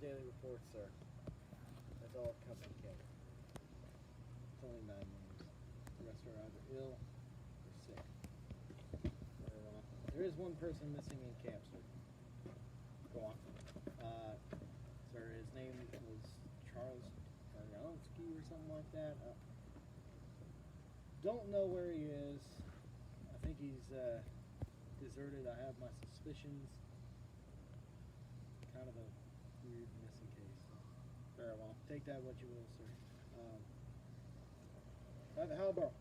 daily reports, sir. That's all company kept. It's only 9 names. The rest are either ill or sick. There is one person missing in camp, sir. Go on. Sir, his name was Charles Karyansky or something like that. Don't know where he is. I think he's deserted. I have my suspicions. Kind of a weird missing case. Very well. Take that what you will, sir. Private Halborough.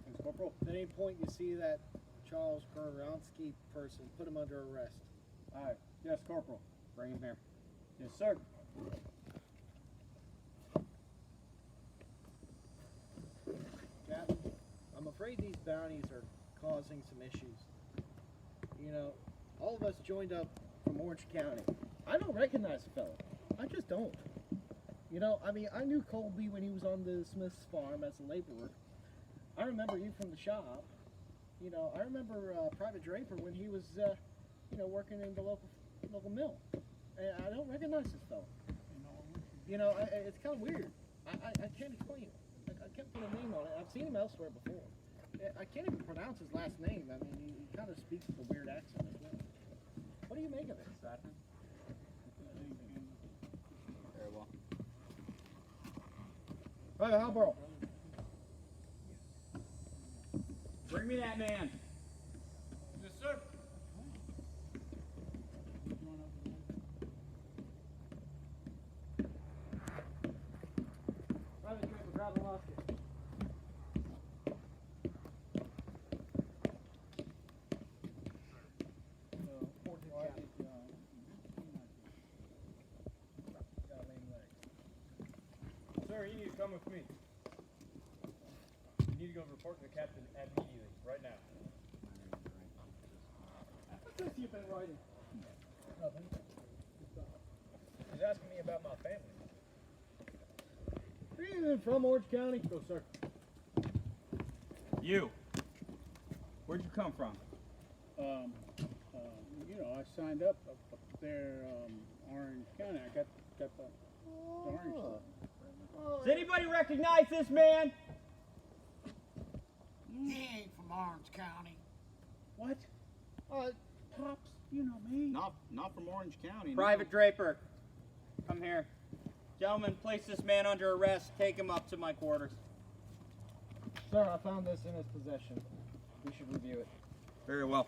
Thanks, Corporal. At any point you see that Charles Karyansky person, put him under arrest. Aye. Yes, Corporal. Bring him here. Yes, sir. Captain, I'm afraid these bounties are causing some issues. You know, all of us joined up from Orange County. I don't recognize the fellow. I just don't. You know, I mean, I knew Colby when he was on the Smith's farm as a laborer. I remember you from the shop. You know, I remember Private Draper when he was, you know, working in the local mill. And I don't recognize this fellow. You know, it's kind of weird. I can't explain it. I can't put a name on it. I've seen him elsewhere before. I can't even pronounce his last name. I mean, he kind of speaks with a weird accent as well. What do you make of it? Very well. Private Halborough. Bring me that man. Yes, sir. Private Draper, grab the musket. Sir, you need to come with me. You need to go report to the captain immediately, right now. What's this you've been writing? Nothing. He's asking me about my family. Are you even from Orange County? Go, sir. You. Where'd you come from? You know, I signed up there, Orange County. I got the orange. Does anybody recognize this man? He ain't from Orange County. What? Pops, you know me. Not from Orange County. Private Draper, come here. Gentlemen, place this man under arrest. Take him up to my quarters. Sir, I found this in his possession. We should review it. Very well.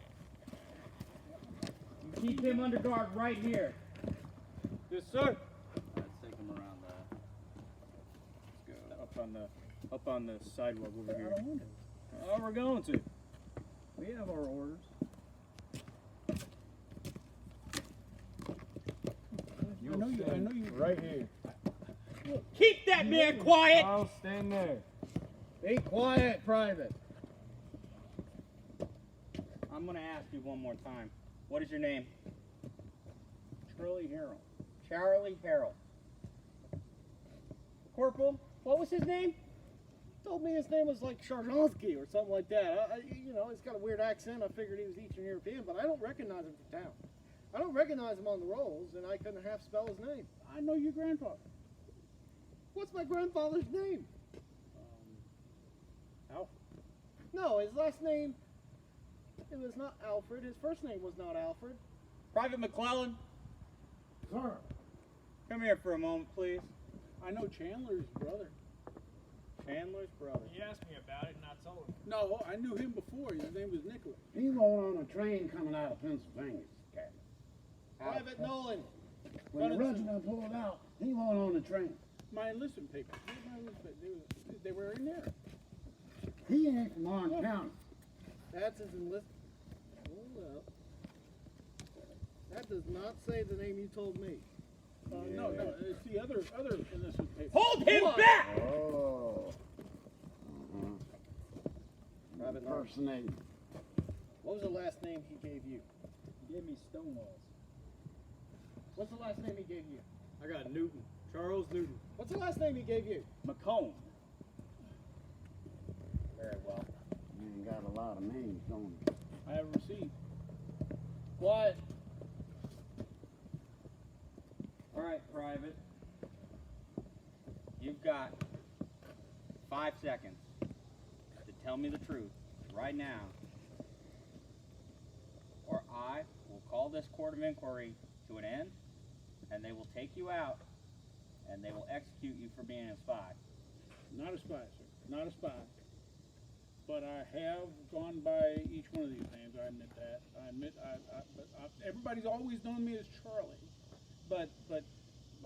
You keep him under guard right here. Yes, sir. Let's take him around Let's go up on the sidewalk over here. I don't want it. Oh, we're going to. We have our orders. I know you. Right here. Keep that man quiet! I'll stand there. Be quiet, Private. I'm going to ask you one more time. What is your name? Charlie Harrell. Charlie Harrell. Corporal, what was his name? Told me his name was like Sharzhansky or something like that. You know, he's got a weird accent. I figured he was Eastern European, but I don't recognize him from town. I don't recognize him on the rolls, and I couldn't half spell his name. I know your grandfather. What's my grandfather's name? Alfred. No, his last name, it was not Alfred. His first name was not Alfred. Private McClellan, Sir. come here for a moment, please. I know Chandler's brother. Chandler's brother. He asked me about it, and I told him. No, I knew him before. His name was Nicholas. He rode on a train coming out of Pennsylvania, Captain. Private Nolan. When the regiment pulled out, he rode on the train. My enlistment papers. My enlistment, they were in there. He ain't from Orange County. That's his enlist. Hold up. That does not say the name you told me. No, it's the other enlistment papers. Hold him back! Oh. Private Nolan. Impersonating. What was the last name he gave you? He gave me Stonewalls. What's the last name he gave you? I got Newton. Charles Newton. What's the last name he gave you? McComb. Very well. You ain't got a lot of names, don't you? I have a receipt. Quiet. All right, Private. You've got 5 seconds to tell me the truth right now, or I will call this court of inquiry to an end, and they will take you out, and they will execute you for being a spy. Not a spy, sir. Not a spy. But I have gone by each one of these names. I admit that. Everybody's always known me as Charlie. But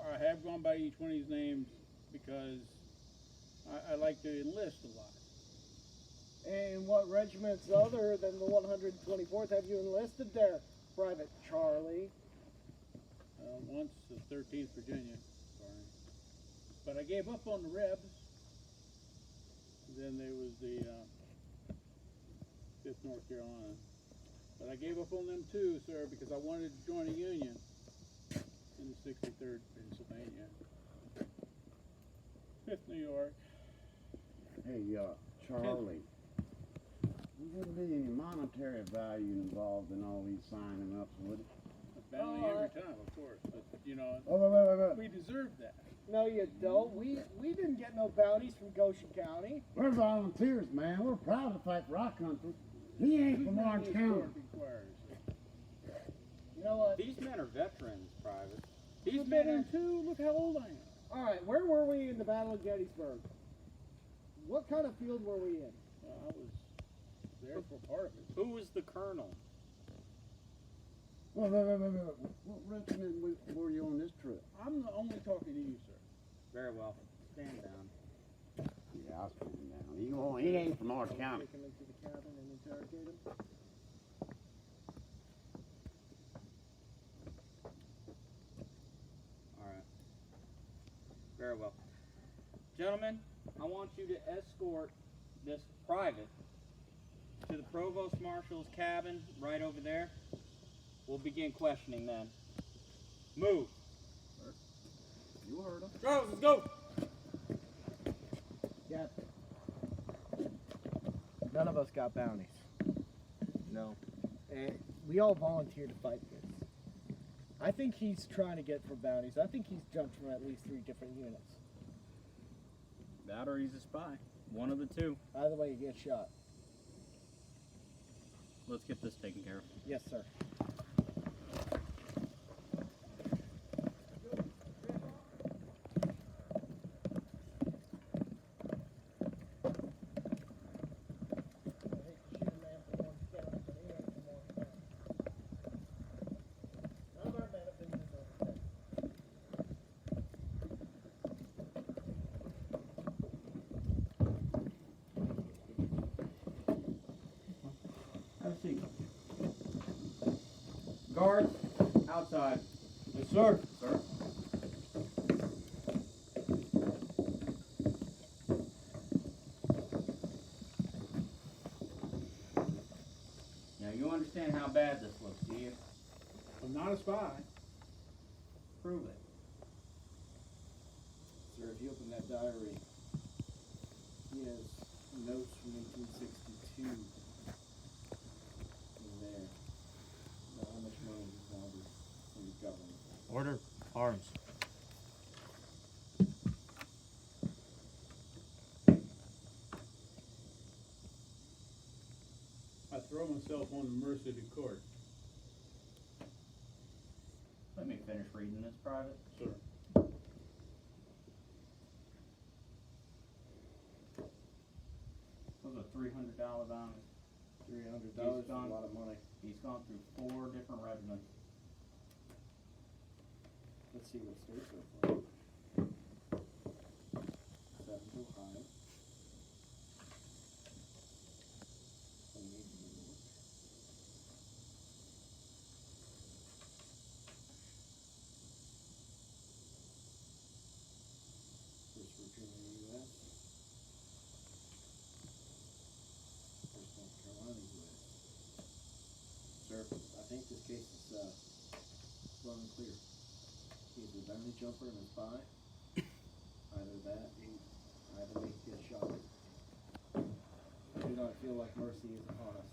I have gone by each one of these names because I like to enlist a lot. And what regiments other than the 124th have you enlisted there, Private Charlie? Once the 13th Virginia. Sorry. But I gave up on the Rebs. Then there was the 5th North Carolina. But I gave up on them too, sir, because I wanted to join a union in the 63rd Pennsylvania. 5th New York. Hey, Charlie. There wouldn't be any monetary value involved in all these signing ups, would it? A bounty every time, of course. But, you know, Oh, wait. we deserve that. No, you don't. We didn't get no bounties from Goshen County. We're volunteers, man. We're proud to fight for our country. He ain't from Orange This County. court requires. You know what? These men are veterans, Private. These You've men been are... in too. Look how old I am. All right, where were we in the Battle of Gettysburg? What kind of field were we in? I was there for part of it. Who was the colonel? Wait. What regiment were you on this trip? I'm only talking to you, sir. Very well. Stand down. Yeah, I'll stand down. He ain't from Orange County. Take him into the cabin and interrogate him. All right. Very well. Gentlemen, I want you to escort this private to the Provost Marshal's cabin right over there. We'll begin questioning then. Move. You heard him. Charles, let's go. Yeah. None of us got bounties. No. And we all volunteered to fight this. I think he's trying to get for bounties. I think he's jumped from at least 3 different units. That or he's a spy. One of the two. Either way, you get shot. Let's get this taken care of. Yes, sir. Have a seat. Guards, outside. Yes, sir. Sir. Now you understand how bad this looks, do you? I'm not a spy. Prove it. Sir, if you open that diary, he has notes from 1862 in there about how much money he's laundered from the government. Order. Arms. I throw myself on the mercy of the court. Let me finish reading this, Private. Sir. Those are $300 bounties. $300 is a gone. lot of money. He's gone through 4 different regiments. Let's see what states are for. 7 Ohio. 28 New York. First Virginia, U.S. First North Carolina, U.S. Sir, I think this case is running clear. He's a bounty jumper and a spy. Either that, either may get shot. I do not feel like mercy is upon us.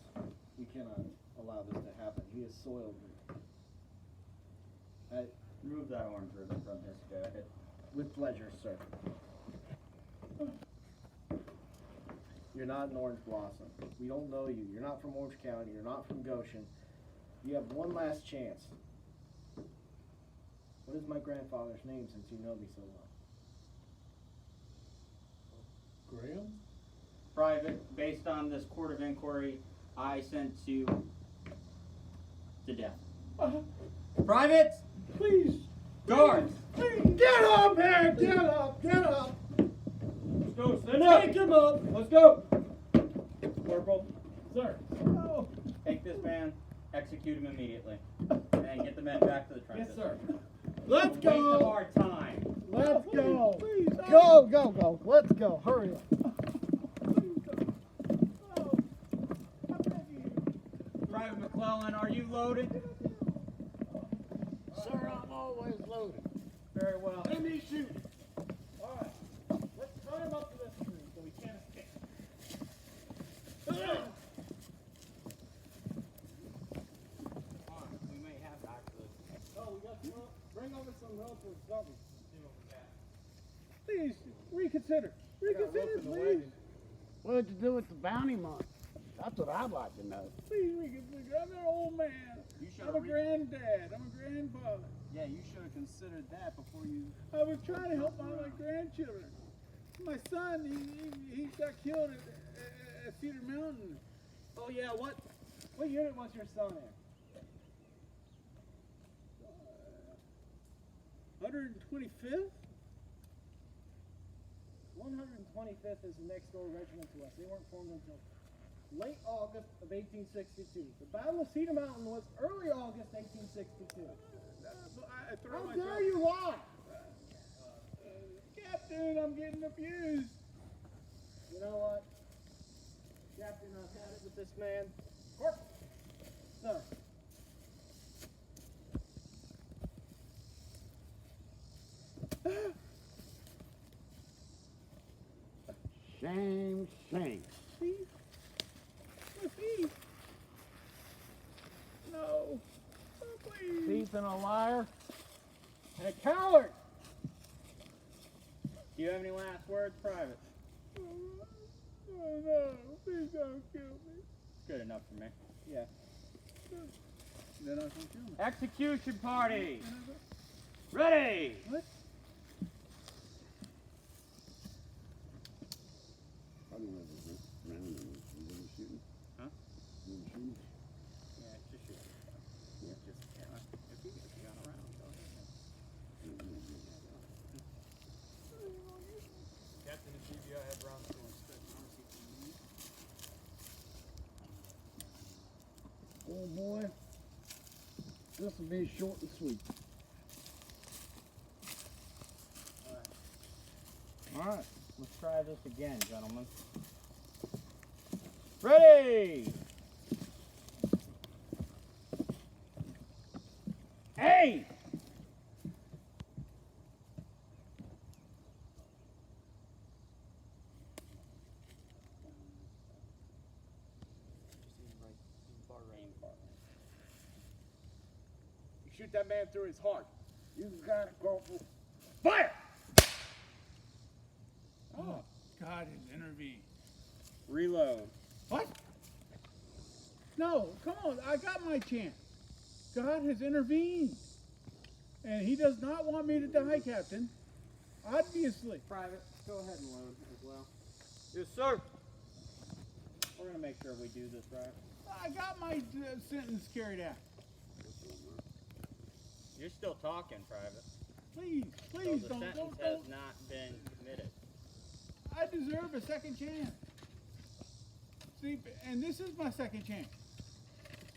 We cannot allow this to happen. He has soiled me. Remove that orange ribbon from his jacket. With pleasure, sir. You're not an Orange Blossom. We don't know you. You're not from Orange County. You're not from Goshen. You have one last chance. What is my grandfather's name, since you know me so well? Graham? Private, based on this court of inquiry, I sent you to death. Private! Please, Guards! Get up here! Get up! Get up! Let's go, stand up! Take him up! Let's go! Corporal, sir. No. take this man, execute him immediately, and get the men back to the trenches. Yes, sir. Let's Waste of go! our time. Let's go! Please, Go, go, go! Let's go! Hurry up! Private McClellan, are you loaded? Sir, I'm always loaded. Very well. Let me shoot. All right. Let's tie him up to this tree so we can't escape. We may have actually. Oh, we got some rope. Bring over some rope or something. Please, reconsider. Reconsider, please. What'd you do with the bounty money? That's what I'd like to know. Please reconsider. I'm an old man. You should I'm a granddad. I'm a grandfather. Yeah, you should have considered that before you. I was trying to help my grandchildren. My son, he got killed at Cedar Mountain. Oh yeah, what unit was your son in? 125th? 125th is the next door regiment to us. They weren't formed until late August of 1862. The Battle of Cedar Mountain was early August 1862. I throw How myself. dare you lie? Captain, I'm getting abused. You know what? Captain, I've had it with this man. Corporal! Sir. Shame, shame. Thief? A thief? No. Oh, please. Thief and a liar. And a coward! Do you have any last words, Private? Oh no, please don't kill me. Good enough for me. Yeah. They're not gonna kill me. Execution party! Ready! What? I don't know if it's round and you been shooting. Huh? You been shooting? Yeah, just shoot. Yeah, just, if you get the gun around, go ahead. Captain and GBI have rounds to Oh boy, this will be short and sweet. Alright, let's try this again, gentlemen. Ready! Hey! You shoot that man through his heart. You got it, Corporal. Fire! Oh, God has intervened. Reload. What? No, come on, I got my chance. God has intervened. And he does not want me to die, Captain. Obviously. Private, go ahead and load as well. Yes, sir. We're gonna make sure we do this right. I got my sentence carried out. You're still talking, Private. Please, So please the don't. sentence has not been committed. I deserve a second chance. See, and this is my second chance.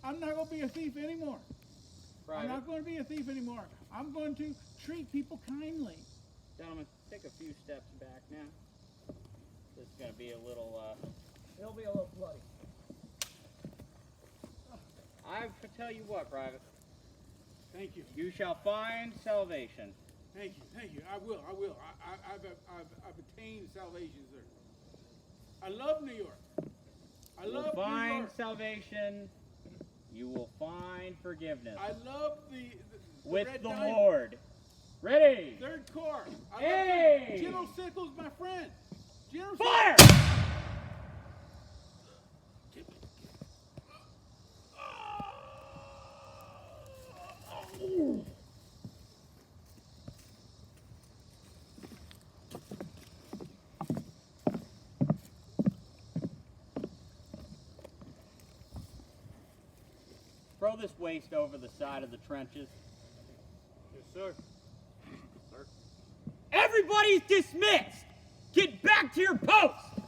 I'm not going to be a thief anymore. I'm Private, not going to be a thief anymore. I'm going to treat people kindly. gentlemen, take a few steps back now. This is gonna be a little, It'll be a little bloody. I tell you what, Private, Thank you. you shall find salvation. Thank you. Thank you. I will. I've attained salvation, sir. I love New York. I You will love New find York. salvation. You will find forgiveness. I love the with Red the Diamond. Lord. Ready? 3rd Corps. I love Hey! you. General Sickles, my friend. General Fire! Throw this waste over the side of the trenches. Yes, sir. Everybody's dismissed! Get back to your posts!